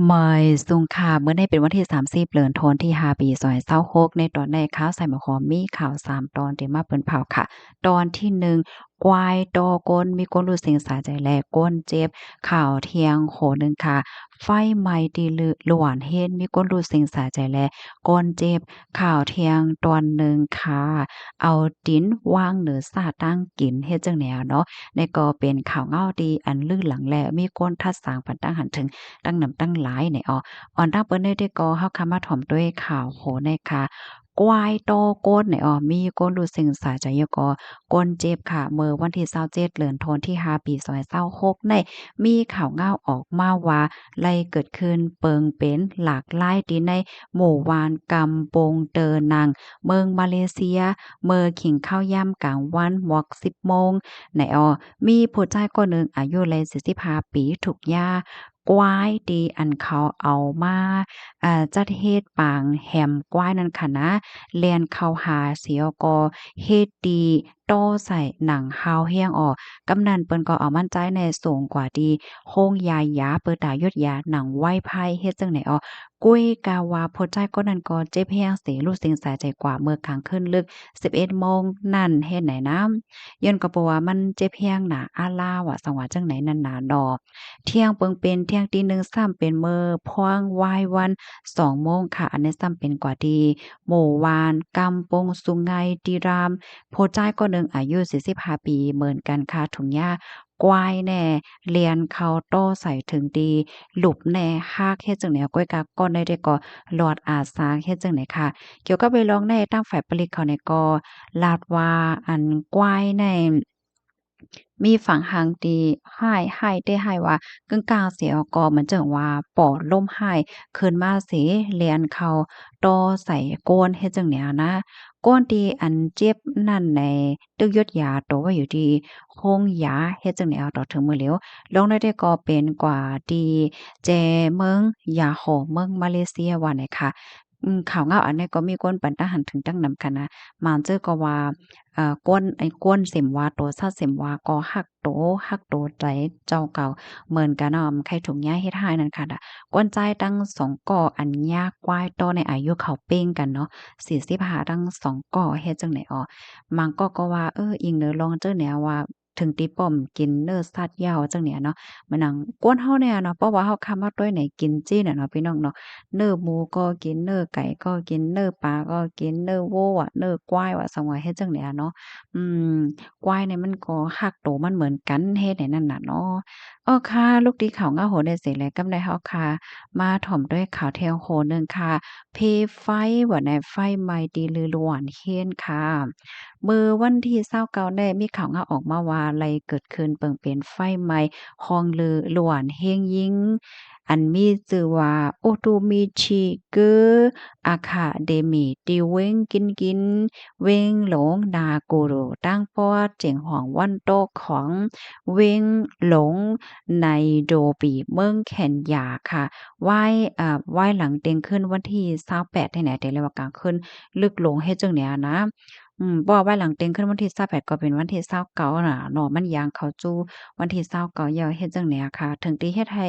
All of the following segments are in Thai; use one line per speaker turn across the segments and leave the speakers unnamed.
เมยสุงค่ะเมื่อในเป็นวันที่30เดือนธันวาคมที่5ปี2026ในตอนในข่าวใส่หมอหอมมีข่าว3ตอนที่มาเปิ้นเผาค่ะตอนที่1ควายต่อกนมีคนรู้สิ่งสาใจแลก้นเจ็บข่าวเที่ยงโหนึงค่ะไฟไหม้ที่หลวนเฮ็ดมีคนรู้สิ่งสาใจแลก้นเจ็บข่าวเที่ยงตอนหนึ่งค่ะเอาดินวางเหนือสาตั้งกินเฮ็ดจังแนวเนาะในก็เป็นข่าวเงาดีอันลื่นหลังแลมีคนทัดสางปันตั้งหันถึง ตั้งนำตั้งหลายเนี่ยอ่อนตั้งเปิ้นได้ก็เฮาคำมาถ่อมด้วยข่าวโหในค่ะกวายโตก้นเนี่ยมีก้นรู้สึกสาใจยก็ก้นเจ็บค่ะเมื่อวันที่27เดือนธันวาคมที่5ปี2026ในมีข่าวง่าวออกมาว่าไล่เกิดขึ้นเปิงเป็นหลากหลายที่ในหมู่วานกำปงเตอนังเมืองมาเลเซียเมื่อขิงข้าวย่ำกลางวันหมอก10โมงในมีผู้ชายคนหนึ่งอายุเลย45ปีถูกย่ากวายตีอันเขาเอามาจัดเฮ็ดปางแหมกวายนั่นค่ะนะแล่นเข้าหาเสียก็เฮ็ดตีต่อใส่หนังฮาวเฮียงออกกำนันเปิ้นก็เอามั่นใจในสูงกว่าดีโฮงยายหยาเปิดตายดยาหนังไหว้ไพ่เฮ็ดจังไหนกุ้ยกาวาพอใจก็นั่นก็เจ็บแฮงเสรู้สึกสาใจกว่าเมื่อกลางคืนลึก11โมงนั่นเฮ็ดไหนน้ำย้อนก็เพราะว่ามันเจ็บแฮงหนาอาลาว่าสังว่าจังไหนนั่นหนาดอกเที่ยงเปิงเป็นเที่ยงตีหนึ่งซ้ำเป็นมื้อพวงวายวัน2โมงค่ะอันนี้ซ้ำเป็นกว่าดีหมู่วานกำปงสุงไงตีรามโพจ้ายก็หนึ่งอายุ45ปีเหมือนกันค่ะถุงหญ้ากวายแน่เรียนเข้าโต้ใส่ถึงดีหลุบแน่ฮากเฮ็ดจังไหนก้อยกาก้อนได้ก็หลอดอาสาเฮ็ดจังไหนค่ะเกี่ยวกับไปลองในตั้งฝ่ายผลิตเขาในก็ลาดว่าอันกวายในมีฝั่งหางตีให้ได้ให้ว่ากึ่งกลางเสียก็เหมือนจังว่าปอดล่มให้ขึ้นมาสิเลียนเข้าต่อใส่โกนเฮ็ดจังแนวนะก้นที่อันเจ็บนั่นในตึกยดยาตัวว่าอยู่ที่โรงยาเฮ็ดจังแนวต่อถึงมื้อแล้วลองได้ก็เป็นกว่าที่แจเมืองยาโฮเมืองมาเลเซียว่าไหนค่ะข่าวเงาอันนี้ก็มีคนปันตาหันถึงตั้งนำกันนะหมานเจอก็ว่าก้นไอ้ก้นเส็มว่าโตซาเส็มว่าก็ฮักโตใจเจ้าเก่าเหมือนกันใครถุงยาเฮ็ดให้นั่นค่ะน่ะก้นใจตั้ง2ก่ออันยากกวายต่อในอายุเขาเป้งกันเนาะ45ตั้ง2ก่อเฮ็ดจังไหนมันก็ว่าอิงเด้อลองเจอแนวว่าถึงตีป้อมกินเน้อสัตว์ยาวจังเนี่ยเนาะมันนังกวนเฮาเนี่ยเนาะเพราะว่าเฮาคำว่าต้วยไหนกินจี้น่ะเนาะพี่น้องเนาะ เนื้อหมูก็กินเนื้อไก่ก็กินเนื้อปลาก็กินเนื้อวัวเนื้อควายว่าสังว่าเฮ็ดจั่งใดอะเนาะอืมควายเนี่ยมันก็รักโตมันเหมือนกันเฮ็ดให้นั่นน่ะเนาะค่ะลูกดีข่าวง่าโหได้เสร็จแล้วกำไดเฮาค่ะมาถ่อมด้วยข่าวแถวโหนึ่งค่ะเพไฟว่าในไฟไหม้ดีลือหลวนเฮียนค่ะมื้อวันที่29ได้มีข่าวง่าออกมาว่าไลเกิดขึ้นเปิ่งเป็นไฟไหม้ห้องลือหลวนเฮงยิง อันมีชื่อว่า Otomichigu Academy ที่เว้งกินเว้งหลงนากูรุตั้งป้อเจียงหองวันโตของเว้งหลงในโดปีเมืองแคนยาค่ะไหว้หลังเต็งขึ้นวันที่28ที่ไหนแต่เลยว่ากลางคืนลึกหลงเฮ็ดจั่งเนี้ยนะเพราะว่าไหว้หลังเต็งขึ้นวันที่28ก็เป็นวันที่29น่ะเนาะมันย่างเข้าสู่วันที่29แล้วเฮ็ดจั่งเนี้ยค่ะถึงที่เฮ็ดให้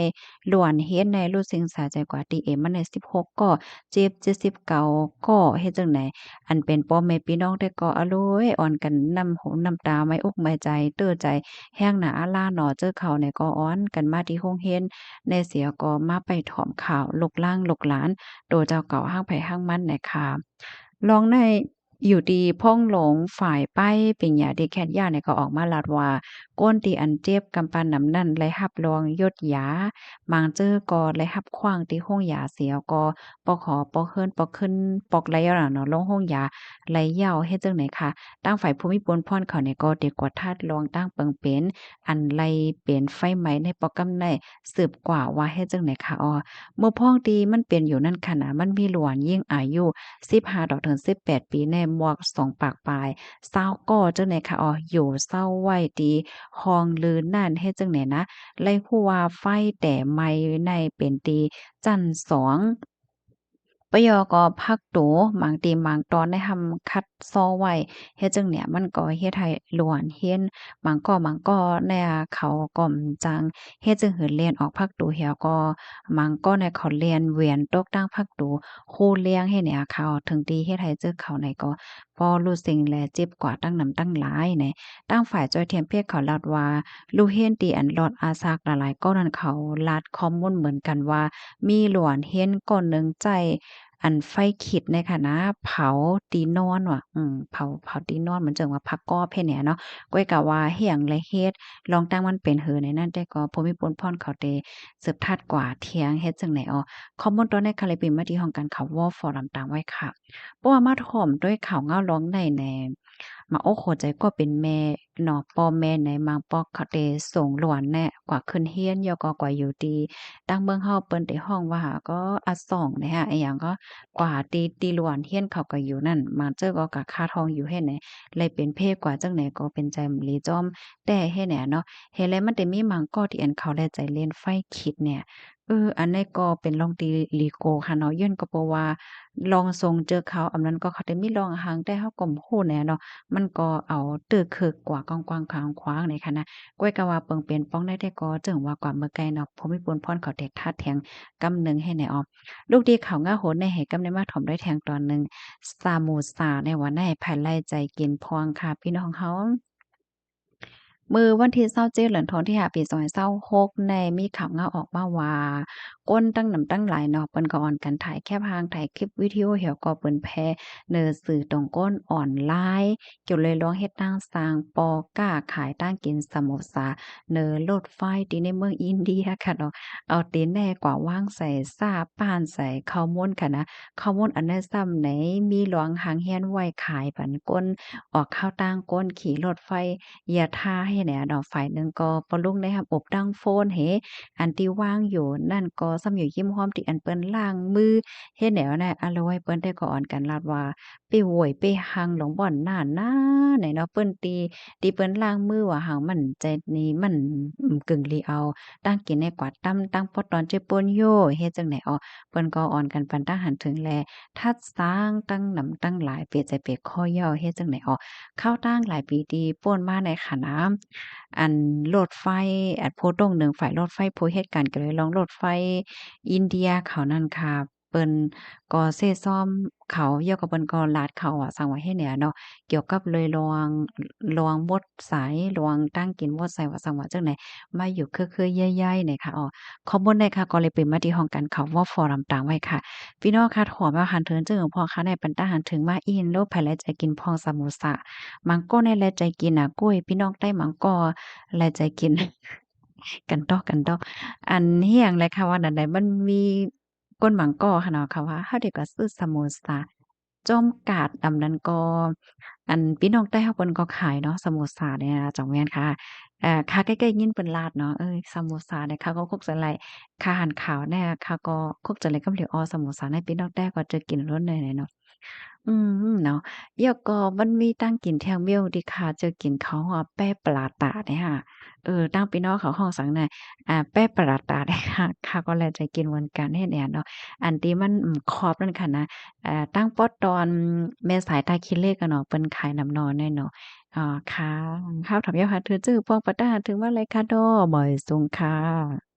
ล้วนเฮ็ดในรู้สึกสาใจกว่าที่เอ็มมันได้16ก็เจ็บ79ก็เฮ็ดจั่งใดอันเป็นพ่อแม่พี่น้องแต่ก็อะโลยอ่อนกันน้ำหูน้ำตาไม้อกไม้ใจเตื้อใจแห้งหน้าอาลาหนอเจอเขาเนี่ยก็อ้อนกันมาที่โรงเรียนในเสียก็มาไปถอมข่าวลูกหล้างลูกหลานโตเจ้าเก่าห้างไผห้างมันน่ะค่ะลองในอยู่ดีพ่องหลงฝ่ายไปเป็นหยาดีแคทย่าเนี่ยก็ออกมาลาดว่าก้นตีอันเจ็บกำปานนำนั่นไลหับรองยศยา มางเจอก็เลยรับขว้างที่ห้องยาเสียก็ปอขอปอเฮิรนปอขึ้นปอกไหลเอาน่ะเนาะลงห้องยาไหลยาวเฮ็ดจังไหนคะตั้งฝ่ายภูมิพลพรเขาเนี่ยก็เด็กกว่าทาดลองตั้งเปิงเป็นอันไหลเป็นไฟไหม้ในปอกกำไนสืบกว่าว่าเฮ็ดจังไหนคะเมื่อพ้องดีมันเป็นอยู่นั่นค่ะนะมันมีหลวนยิ่งอายุ15ดอกถึง18ปีแน่หมวก2ปากปลายเศร้าก่อจังไหนคะอยู่เศร้าไว้ดีห้องลือนั่นเฮ็ดจังไหนนะ ไล่ผู้ว่าไฟแต่ไม่ในเป็นตีจันทร์สอง ปยอก็พักโตหมางตีหมางตอนได้ทำคัดซ้อไว้เฮ็ดจังเนี่ยมันก็เฮ็ดให้หลวนเฮียนหมางก็แน่เขาก่อมจังเฮ็ดจึงหือเรียนออกภาคตูเหี่ยวก็หมางก็ในเขาเรียนเวียนตกตั้งภาคตูครูเลี้ยงให้เนี่ยเขาถึงตีเฮ็ดให้จึกเขาในก็พอรู้สิ่งแลเจ็บกว่าตั้งนำตั้งหลายในตั้งฝ่ายจอยเทียมเพศเขาลาดว่าลูกเฮียนตีอันลอดอาซากหลายๆก็นั่นเขาลาดข้อมูลเหมือนกันว่ามีหลวนเฮียนก่อนหนึงใจ อันไฟขิดเนี่ยค่ะนะเผาตีนอนว่ะเผาตีนอนเหมือนจังว่าผักกอบเฮ็ดแหนเนาะก้อยกะว่าเฮียงและเฮ็ดลองตั้งมันเป็นเหือในนั้นแต่ก็ภูมิพลพรเขาเตสืบทาดกว่าเที่ยงเฮ็ดจังไหนอ้อข้อมูลตัวในคาลิปินมาที่ห้องการข่าววอฟอรัมต่างไว้ค่ะเพราะว่ามาถ่อมด้วยข่าวเงาร้องในแหน่มาโอ้โฮใจก็เป็นแม่เนาะป้อแม่ในมางปอกเขาเตส่งหลวนแน่กว่าขึ้นเฮียนยอก็กว่าอยู่ดีตั้งเมืองเฮาเปิ้นได้ห้องว่าก็อะส่องนะคะอิหยังก็ กว่าตีล้วนเฮียนเขาก็อยู่นั่นมาเจอก็กะค่าทองอยู่เฮ็ดไหนเลยเป็นเพศกว่าจังไหนก็เป็นใจมะลีจ้อมแต่เฮ็ดแหนเนาะเฮ็ดแล้วมันได้มีหมางก้อที่อันเขาได้ใจเล่นไฟคิดเนี่ยอันนี้ก็เป็นลองตีลีโกค่ะเนาะย้อนก็เพราะว่าลองทรงเจอเขาอันนั้นก็เขาได้มีลองหางแต่เฮาก็บ่ฮู้แหน่เนาะมันก็เอาตื้อคึกกว่ากว้างๆขวางๆนี่ค่ะนะก้อยก็ว่าเปิงเป็นป้องได้แต่ก็จึงว่ากว่าเมื่อไกลเนาะภูมิพลพรเขาได้ทัดแทงกำหนึ่งให้แหน่ออ ลูกดีเขาง่าโหนในเหตุกำเนิดมาถ่อมด้วยแทงตอนหนึ่งซามูซาในวันในภายไล่ใจกินพวงค่ะพี่น้องเขา มื้อวันที่27เดือนธันวาคมที่5ปี2026ในมีข่าวเงาออกมาว่าก้นตั้งหนำตั้งหลายเนาะเปิ้นก็อ่อนกันถ่ายแคบหางถ่ายคลิปวิดีโอเหี่ยวก็เปิ้นแพร่เนอสื่อตรงก้นออนไลน์เกี่ยวเลยร้องเฮ็ดตั้งสร้างปอก้าขายตั้งกินสโมสาเนอรถไฟที่ในเมืองอินเดียค่ะเนาะเอาตีนแน่กว่าว่างใส่ซ่าป้านใส่ข้าวม่วนค่ะนะข้าวม่วนอันนั้นซ้ำไหนมีหลวงหางเฮียนไว้ขายปันก้นออกข้าวตั้งก้นขี่รถไฟ อย่าท่าให้แหน่ดอกฝ่ายหนึ่งก็ปะลุงได้รับอบดังโฟนเฮอันที่ว่างอยู่นั่นก็ซ้ำอยู่ยิ้มหอมที่อันเปิ้นล้างมือเฮ็ดแนวน่ะอะละไว้เปิ้นได้ก็อ่อนกันลาดว่าไปโวยไปหังหลงบ่อนน้านะไหนเนาะเปิ้นตีเปิ้นล้างมือว่าหังมันใจนี่มันกึ่งลีเอาตั้งกินในกว่าตั้มตั้งปอตอนเจป่นโยเฮ็ดจังไหนอ้อเปิ้นก็อ่อนกันปันตั้งหันถึงแลทัดสร้างตั้งหนำตั้งหลายเปใจเปข้อย่อเฮ็ดจังไหนอ้อ เข้าตั้งหลายปีดีป่วนมาในขะน้ำอันรถไฟอันโพตรงหนึ่งฝ่ายรถไฟโพเหตุการณ์ก็เลยลองรถไฟอินเดียเขานั่นค่ะเปิ้นก็เซซ่อมเขาเกี่ยวกับเปิ้นก็ลาดเขาอะสั่งไว้ให้แหน่เนาะเกี่ยวกับเลยลวงมดสายลวงตั้งกินมดใส่ว่าสั่งว่าจังไหนมาอยู่คือๆใหญ่ๆเนี่ยค่ะอ้อข้อมูลเนี่ยค่ะก็เลยเป็นมาที่ห้องการข่าวว่าฟอรัมต่างไว้ค่ะ พี่น้องคะถอมาหันเถิงจึงพอคะในปันตาหันถึงมาอินโลภายแลใจกินพองสามุสะมังก็ในแลใจกินน่ะกล้วยพี่น้องใต้มังก็แลใจกินกันดอกอันเฮียงเลยค่ะว่านั่นใดมันมีก้นหมังก้อค่ะเนาะค่ะว่าเฮาได้ก็ซื้อสามุสะจ้อมกาดดำนั้นก็อันพี่น้องใต้เฮาเพิ่นก็ขายเนาะสามุสะเนี่ยนะจังแม่นค่ะค่ะใกล้ๆยินเปิ้นลาดเนาะสามุสะเนี่ยเขาก็คลุกใส่ไหล่ค่ะหันขาวเนี่ยเขาก็คลุกจะเลยก็เหลียวอ้อสามุสะในพี่น้องใต้ก็จะกินล้นเลยเนาะ อืมเนาะแล้วก็มันมีตั้งกินแทงเมี่ยวที่ข้าเจอกินเขาว่าแป้ปลาตาเนี่ยค่ะตั้งพี่น้องเขาห้องสังน่ะแป้ปลาตาเนี่ยค่ะข้าก็แลใจกินเหมือนกันเฮ็ดแหนเนาะอันที่มันขอบนั่นค่ะนะตั้งป๊อดตอนแม่สายตาขี้เหล็กอะเนาะเปิ้นขายน้ำนอนเนี่ยเนาะค่ะข้าวถามยาค่ะถือจื้อพวงปะตาถึงว่าไรคะดอบ่อยสุงค่ะ